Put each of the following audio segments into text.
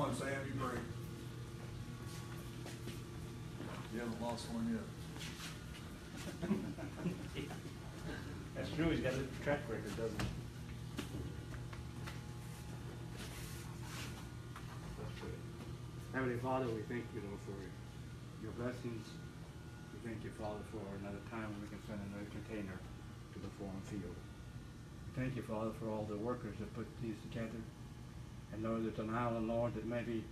on, Sam, you break. You haven't lost one yet. That's true, he's got a track record, doesn't he? Let's pray. Heavenly Father, we thank you, Lord, for your blessings. We thank you, Father, for another time when we can send another container to the foreign field. We thank you, Father, for all the workers that put these together. And Lord, there's an island, Lord, that maybe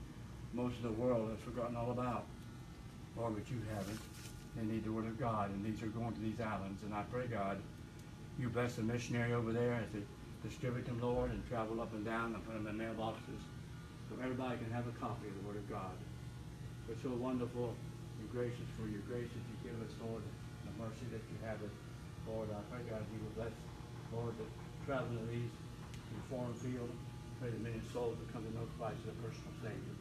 most of the world has forgotten all about. Lord, but you haven't. They need the Word of God, and these are going to these islands. And I pray, God, you bless the missionary over there as they distribute them, Lord, and travel up and down and put them in mailboxes so everybody can have a copy of the Word of God. We're so wonderful and gracious for your grace that you give us, Lord, and the mercy that you have us. Lord, I pray, God, you will bless, Lord, the traveling of these in the foreign field. Pray that many souls will come to know Christ as a personal Savior.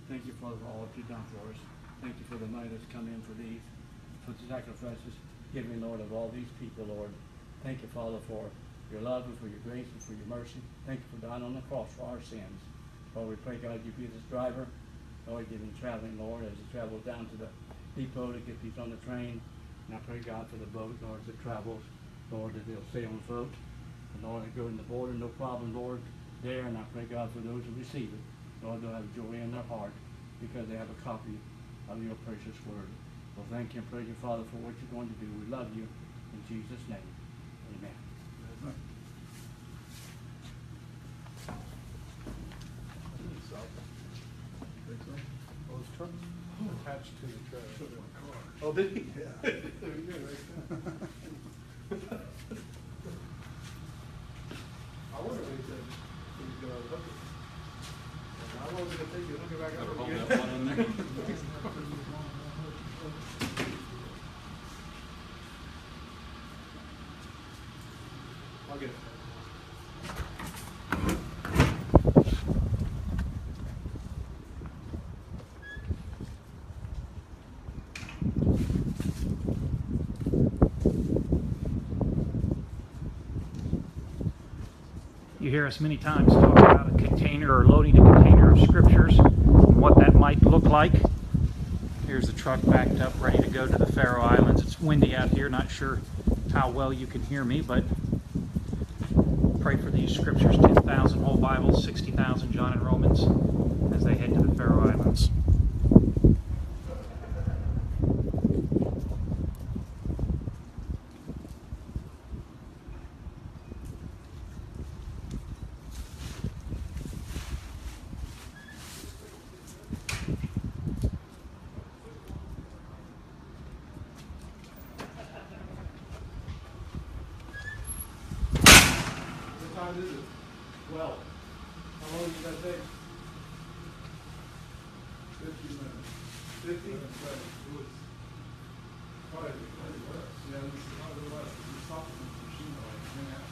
Thank you, Father, for all that you've done for us. Thank you for the money that's come in for these, for the sacrifices given, Lord, of all these people, Lord. Thank you, Father, for your love and for your grace and for your mercy. Thank you for dying on the cross for our sins. Lord, we pray, God, you be this driver. Lord, give him traveling, Lord, as he travels down to the depot to get these on the train. And I pray, God, for the boat, Lord, that travels, Lord, that they'll stay on the boat. And Lord, they go in the border, no problem, Lord, there. And I pray, God, for those who receive it, Lord, they'll have joy in their heart because they have a copy of your precious word. Well, thank you and praise you, Father, for what you're going to do. We love you in Jesus' name. Amen. Amen. Think so? Those trucks attached to the trailer. Took my car. Oh, did he? Yeah. Very good, right there. I wonder if he's gonna hook it. How long is it gonna take you to hook it back up? Better hold that one in there. I'll get it. You hear us many times talk about a container or loading a container of scriptures and what that might look like. Here's a truck backed up, ready to go to the Faroe Islands. It's windy out here, not sure how well you can hear me, but pray for these scriptures, 10,000 whole Bibles, 60,000 John and Romans, as they head to the Faroe Islands. What time is it? 12. How long does that take? 50 minutes. 50? Probably less. Yeah, this is probably less. It's something from Sheena, like, yeah.